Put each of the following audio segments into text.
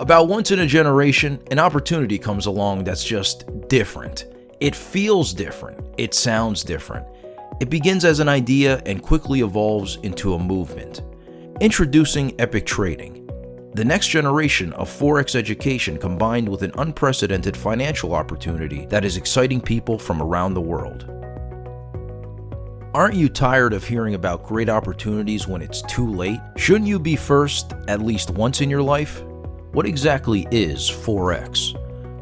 About once in a generation, an opportunity comes along that's just different. It feels different. It sounds different. It begins as an idea and quickly evolves into a movement. Introducing Epic Trading, the next generation of Forex education combined with an unprecedented financial opportunity that is exciting people from around the world. Aren't you tired of hearing about great opportunities when it's too late? Shouldn't you be first at least once in your life? What exactly is Forex?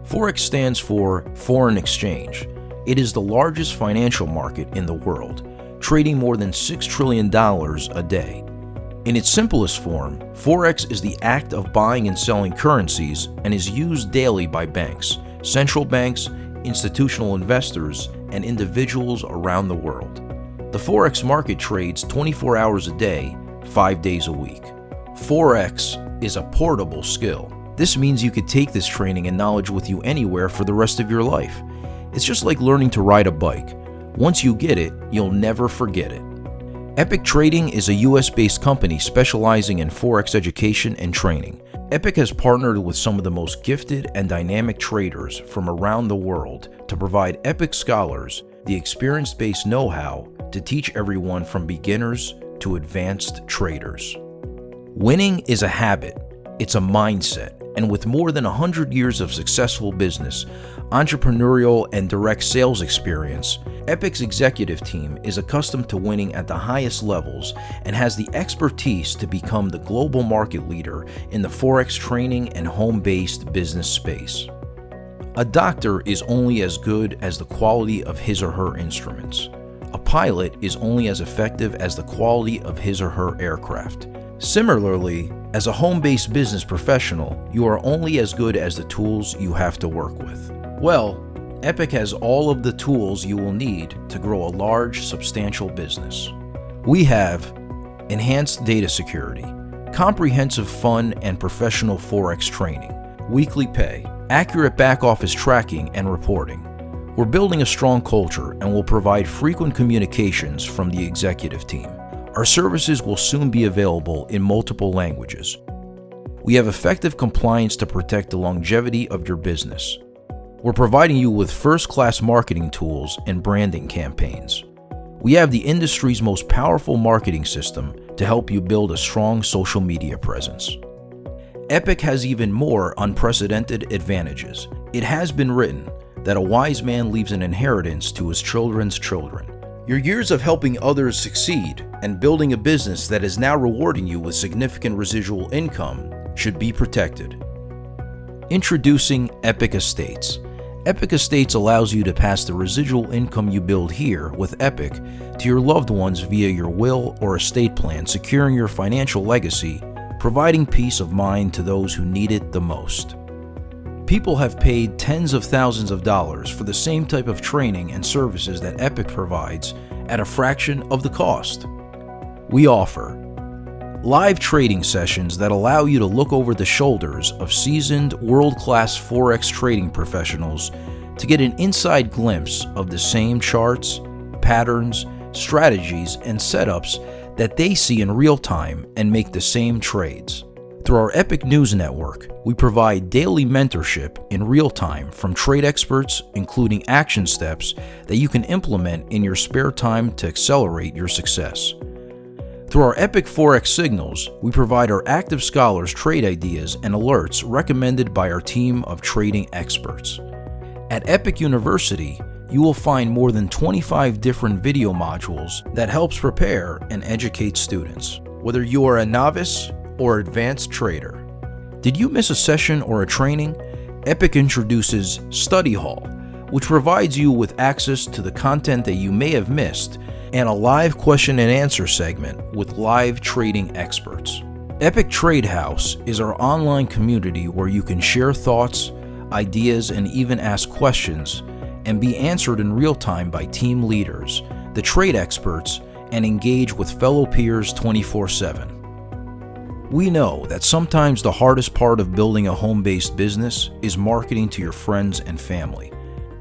Forex stands for foreign exchange. It is the largest financial market in the world, trading more than $6 trillion a day. In its simplest form, Forex is the act of buying and selling currencies and is used daily by banks, central banks, institutional investors, and individuals around the world. The Forex market trades 24 hours a day, 5 days a week. Forex is a portable skill. This means you could take this training and knowledge with you anywhere for the rest of your life. It's just like learning to ride a bike. Once you get it, you'll never forget it. Epic Trading is a US-based company specializing in Forex education and training. Epic has partnered with some of the most gifted and dynamic traders from around the world to provide Epic scholars the experience-based know-how to teach everyone from beginners to advanced traders. Winning is a habit, it's a mindset, and with more than 100 years of successful business, entrepreneurial, and direct sales experience, Epic's executive team is accustomed to winning at the highest levels and has the expertise to become the global market leader in the Forex training and home-based business space. A doctor is only as good as the quality of his or her instruments. A pilot is only as effective as the quality of his or her aircraft. Similarly, as a home-based business professional, you are only as good as the tools you have to work with. Well, Epic has all of the tools you will need to grow a large, substantial business. We have enhanced data security, comprehensive fun and professional Forex training, weekly pay, accurate back-office tracking and reporting. We're building a strong culture and will provide frequent communications from the executive team. Our services will soon be available in multiple languages. We have effective compliance to protect the longevity of your business. We're providing you with first-class marketing tools and branding campaigns. We have the industry's most powerful marketing system to help you build a strong social media presence. Epic has even more unprecedented advantages. It has been written that a wise man leaves an inheritance to his children's children. Your years of helping others succeed and building a business that is now rewarding you with significant residual income should be protected. Introducing Epic Estates. Epic Estates allows you to pass the residual income you build here with Epic to your loved ones via your will or estate plan, securing your financial legacy, providing peace of mind to those who need it the most. People have paid tens of thousands of dollars for the same type of training and services that Epic provides at a fraction of the cost. We offer live trading sessions that allow you to look over the shoulders of seasoned, world-class Forex trading professionals to get an inside glimpse of the same charts, patterns, strategies, and setups that they see in real time and make the same trades. Through our Epic News Network, we provide daily mentorship in real time from trade experts, including action steps that you can implement in your spare time to accelerate your success. Through our Epic Forex Signals, we provide our active scholars trade ideas and alerts recommended by our team of trading experts. At Epic University, you will find more than 25 different video modules that helps prepare and educate students, whether you are a novice or advanced trader. Did you miss a session or a training? Epic introduces Study Hall, which provides you with access to the content that you may have missed and a live question and answer segment with live trading experts. Epic Trade House is our online community where you can share thoughts, ideas, and even ask questions and be answered in real time by team leaders, the trade experts, and engage with fellow peers 24/7. We know that sometimes the hardest part of building a home-based business is marketing to your friends and family.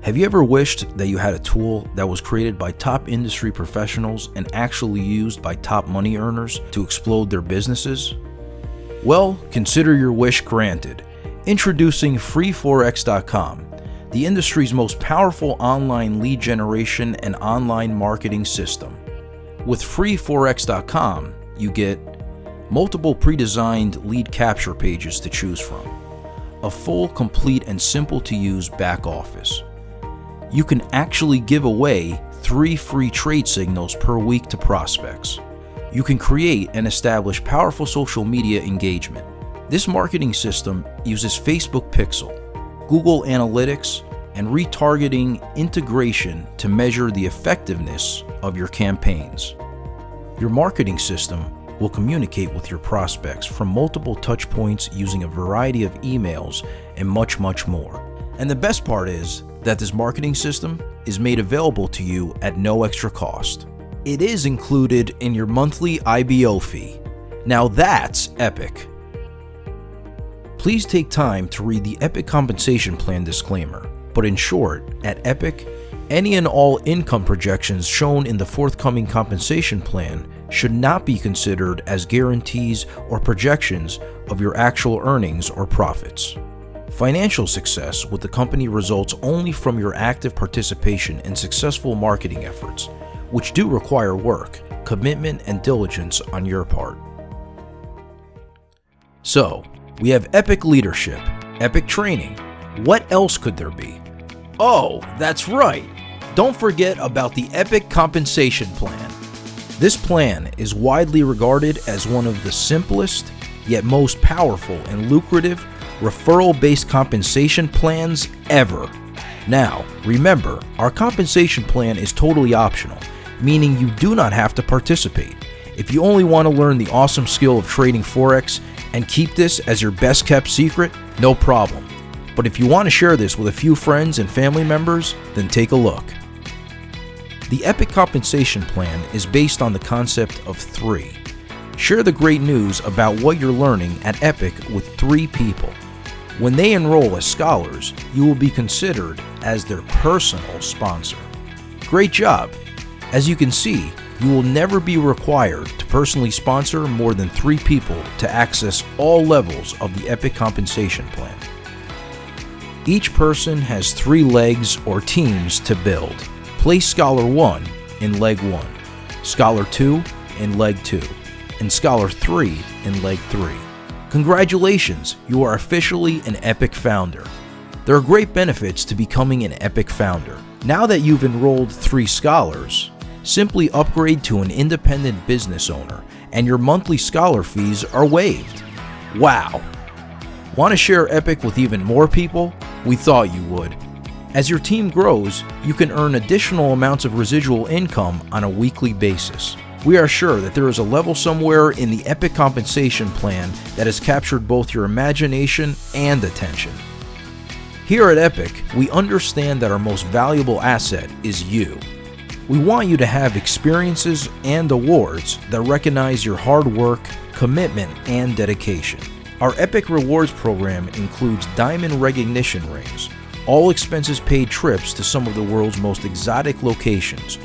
Have you ever wished that you had a tool that was created by top industry professionals and actually used by top money earners to explode their businesses? Well, consider your wish granted. Introducing freeforex.com, the industry's most powerful online lead generation and online marketing system. With freeforex.com, you get multiple pre-designed lead capture pages to choose from, a full, complete, and simple-to-use back office. You can actually give away 3 free trade signals per week to prospects. You can create and establish powerful social media engagement. This marketing system uses Facebook Pixel, Google Analytics, and retargeting integration to measure the effectiveness of your campaigns. Your marketing system will communicate with your prospects from multiple touch points using a variety of emails and much, much more. And the best part is that this marketing system is made available to you at no extra cost. It is included in your monthly IBO fee. Now that's epic. Please take time to read the Epic compensation plan disclaimer, but in short, at Epic, any and all income projections shown in the forthcoming compensation plan should not be considered as guarantees or projections of your actual earnings or profits. Financial success with the company results only from your active participation in successful marketing efforts, which do require work, commitment, and diligence on your part. So, we have Epic leadership, Epic training. What else could there be? Oh, that's right! Don't forget about the Epic compensation plan. This plan is widely regarded as one of the simplest, yet most powerful and lucrative referral-based compensation plans ever. Now, remember, our compensation plan is totally optional, meaning you do not have to participate. If you only want to learn the awesome skill of trading Forex and keep this as your best kept secret, no problem. But if you want to share this with a few friends and family members, then take a look. The Epic compensation plan is based on the concept of 3. Share the great news about what you're learning at Epic with 3 people. When they enroll as scholars, you will be considered as their personal sponsor. Great job! As you can see, you will never be required to personally sponsor more than 3 people to access all levels of the Epic compensation plan. Each person has 3 legs or teams to build. Place Scholar 1 in Leg 1, Scholar 2 in Leg 2, and Scholar 3 in Leg 3. Congratulations, you are officially an Epic founder. There are great benefits to becoming an Epic founder. Now that you've enrolled 3 scholars, simply upgrade to an independent business owner and your monthly scholar fees are waived. Wow! Want to share Epic with even more people? We thought you would. As your team grows, you can earn additional amounts of residual income on a weekly basis. We are sure that there is a level somewhere in the Epic compensation plan that has captured both your imagination and attention. Here at Epic, we understand that our most valuable asset is you. We want you to have experiences and awards that recognize your hard work, commitment, and dedication. Our Epic Rewards program includes diamond recognition rings, all expenses paid trips to some of the world's most exotic locations,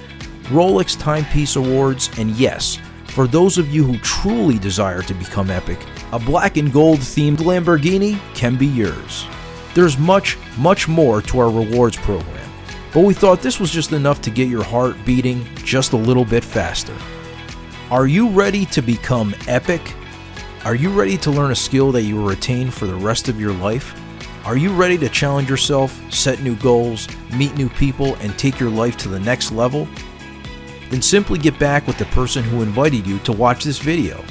Rolex Timepiece Awards, and yes, for those of you who truly desire to become Epic, a black and gold themed Lamborghini can be yours. There's much, much more to our rewards program, but we thought this was just enough to get your heart beating just a little bit faster. Are you ready to become Epic? Are you ready to learn a skill that you will retain for the rest of your life? Are you ready to challenge yourself, set new goals, meet new people, and take your life to the next level? Then simply get back with the person who invited you to watch this video.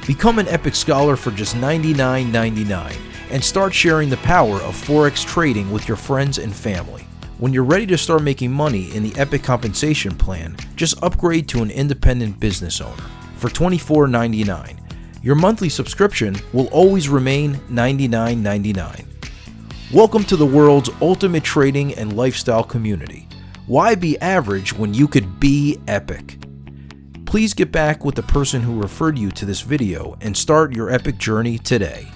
Become an Epic Scholar for just $99.99 and start sharing the power of Forex trading with your friends and family. When you're ready to start making money in the Epic compensation plan, just upgrade to an independent business owner for $24.99. Your monthly subscription will always remain $99.99. Welcome to the world's ultimate trading and lifestyle community. Why be average when you could be epic? Please get back with the person who referred you to this video and start your epic journey today.